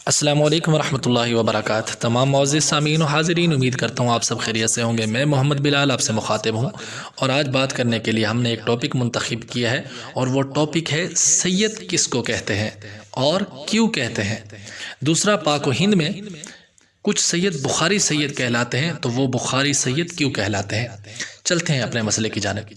السلام علیکم ورحمۃ اللہ وبرکاتہ۔ تمام معزز سامعین و حاضرین، امید کرتا ہوں آپ سب خیریت سے ہوں گے۔ میں محمد بلال آپ سے مخاطب ہوں، اور آج بات کرنے کے لیے ہم نے ایک ٹاپک منتخب کیا ہے، اور وہ ٹاپک ہے سید کس کو کہتے ہیں اور کیوں کہتے ہیں۔ دوسرا، پاک و ہند میں کچھ سید بخاری سید کہلاتے ہیں، تو وہ بخاری سید کیوں کہلاتے ہیں۔ چلتے ہیں اپنے مسئلے کی جانب۔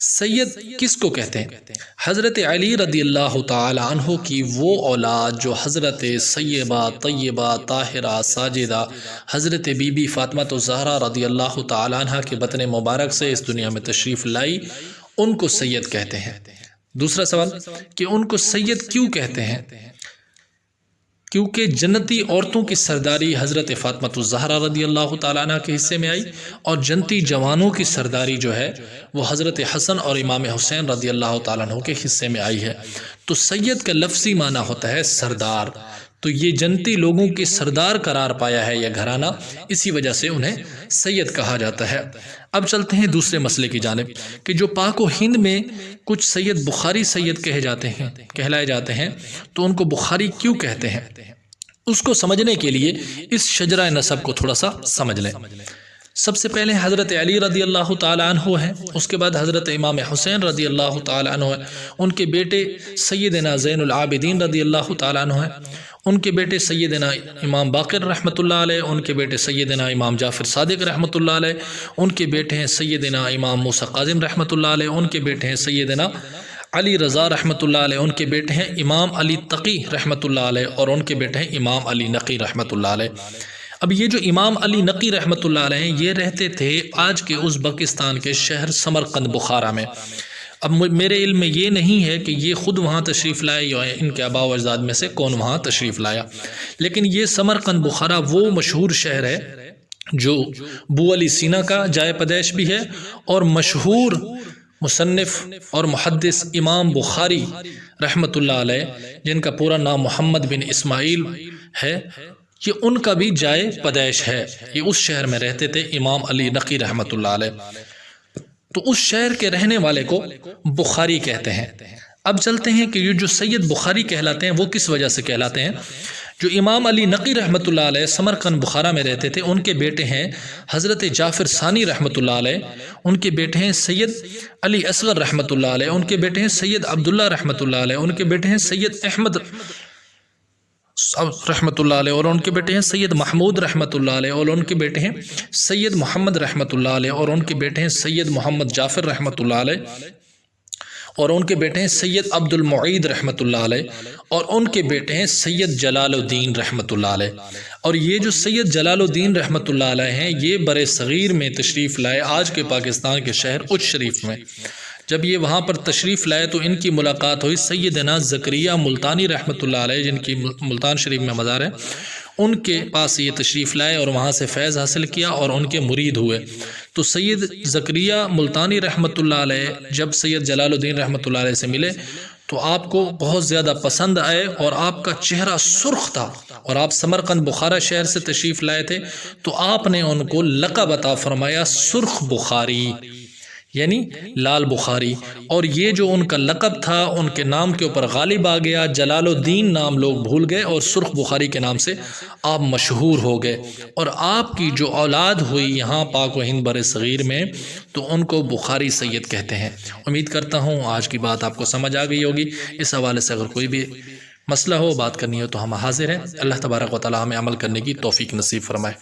سید کس کو کہتے ہیں؟ حضرت علی رضی اللہ تعالی عنہ کی وہ اولاد جو حضرت سیبہ طیبہ طاہرہ ساجدہ حضرت بی بی فاطمہ الزہرا رضی اللہ تعالی عنہ کے بطن مبارک سے اس دنیا میں تشریف لائی، ان کو سید کہتے ہیں۔ دوسرا سوال کہ ان کو سید کیوں کہتے ہیں؟ کیونکہ جنتی عورتوں کی سرداری حضرت فاطمہ الزہرا رضی اللہ تعالیٰ عنہ کے حصے میں آئی، اور جنتی جوانوں کی سرداری جو ہے وہ حضرت حسن اور امام حسین رضی اللہ تعالیٰ عنہ کے حصے میں آئی ہے۔ تو سید کا لفظی معنی ہوتا ہے سردار، تو یہ جنتی لوگوں کی سردار قرار پایا ہے یہ گھرانہ، اسی وجہ سے انہیں سید کہا جاتا ہے۔ اب چلتے ہیں دوسرے مسئلے کی جانب کہ جو پاک و ہند میں کچھ سید بخاری سید کہلائے جاتے ہیں، تو ان کو بخاری کیوں کہتے ہیں؟ اس کو سمجھنے کے لیے اس شجرہ نسب کو تھوڑا سا سمجھ لیں۔ سب سے پہلے حضرت علی رضی اللہ تعالی عنہ ہیں، اس کے بعد حضرت امام حسین رضی اللہ تعالی عنہ ہیں، ان کے بیٹے سیدنا زین العابدین رضی اللہ تعالی عنہ ہیں، ان کے بیٹے سیدنا امام باقر رحمۃ اللہ علیہ، ان کے بیٹے سیدنا امام جعفر صادق رحمۃ اللہ علیہ، ان کے بیٹے ہیں سیدنا امام موسیٰ کاظم رحمۃ اللہ علیہ، ان کے بیٹے ہیں سیدنا علی رضا رحمۃ اللہ علیہ، ان کے بیٹے ہیں امام علی تقی رحمۃ اللہ علیہ، اور ان کے بیٹے ہیں امام علی نقی رحمۃ اللہ علیہ۔ اب یہ جو امام علی نقی رحمۃ اللہ علیہ ہیں، یہ رہتے تھے آج کے ازبکستان کے شہر سمرقند بخارا میں۔ اب میرے علم میں یہ نہیں ہے کہ یہ خود وہاں تشریف لائے یا ان کے آباء و اجداد میں سے کون وہاں تشریف لایا، لیکن یہ سمرقند بخارا وہ مشہور شہر ہے جو بو علی سینا کا جائے پیدائش بھی ہے، اور مشہور مصنف اور محدث امام بخاری رحمۃ اللہ علیہ، جن کا پورا نام محمد بن اسماعیل ہے، یہ ان کا بھی جائے پیدائش ہے۔ یہ اس شہر میں رہتے تھے امام علی نقی رحمۃ اللہ علیہ، تو اس شہر کے رہنے والے کو بخاری کہتے ہیں۔ اب چلتے ہیں کہ یہ جو سید بخاری کہلاتے ہیں وہ کس وجہ سے کہلاتے ہیں۔ جو امام علی نقی رحمۃ اللہ علیہ سمرقند بخارا میں رہتے تھے، ان کے بیٹے ہیں حضرت جعفر ثانی رحمۃ اللہ علیہ، ان کے بیٹے ہیں سید علی اصغر رحمۃ اللہ علیہ، ان کے بیٹے ہیں سید عبداللہ رحمۃ اللہ علیہ، ان کے بیٹے ہیں سید احمد رحمۃ اللہ علیہ، اور ان کے بیٹے ہیں سید محمود رحمۃ اللہ علیہ، اور ان کے بیٹے ہیں سید محمد رحمۃ اللہ علیہ، اور ان کے بیٹے ہیں سید محمد جعفر رحمۃ اللہ علیہ، اور ان کے بیٹے ہیں سید عبد المعید رحمۃ اللہ علیہ، اور ان کے بیٹے ہیں سید جلال الدین رحمۃ اللہ علیہ۔ اور یہ جو سید جلال الدین رحمۃ اللہ علیہ ہیں، یہ بر صغیر میں تشریف لائے آج کے پاکستان کے شہر اچ شریف میں۔ جب یہ وہاں پر تشریف لائے تو ان کی ملاقات ہوئی سیدنا زکریا ملتانی رحمۃ اللہ علیہ، جن کی ملتان شریف میں مزار ہے، ان کے پاس یہ تشریف لائے اور وہاں سے فیض حاصل کیا اور ان کے مرید ہوئے۔ تو سید زکریا ملتانی رحمۃ اللہ علیہ جب سید جلال الدین رحمۃ اللہ علیہ سے ملے تو آپ کو بہت زیادہ پسند آئے، اور آپ کا چہرہ سرخ تھا، اور آپ سمرقند بخارا شہر سے تشریف لائے تھے، تو آپ نے ان کو لقب عطا فرمایا سرخ بخاری، یعنی لال بخاری۔ اور یہ جو ان کا لقب تھا ان کے نام کے اوپر غالب آ گیا، جلال الدین نام لوگ بھول گئے اور سرخ بخاری کے نام سے آپ مشہور ہو گئے۔ اور آپ کی جو اولاد ہوئی یہاں پاک و ہند بر صغیر میں، تو ان کو بخاری سید کہتے ہیں۔ امید کرتا ہوں آج کی بات آپ کو سمجھ آ گئی ہوگی۔ اس حوالے سے اگر کوئی بھی مسئلہ ہو، بات کرنی ہو، تو ہم حاضر ہیں۔ اللہ تبارک و تعالی ہمیں عمل کرنے کی توفیق نصیب فرمائے۔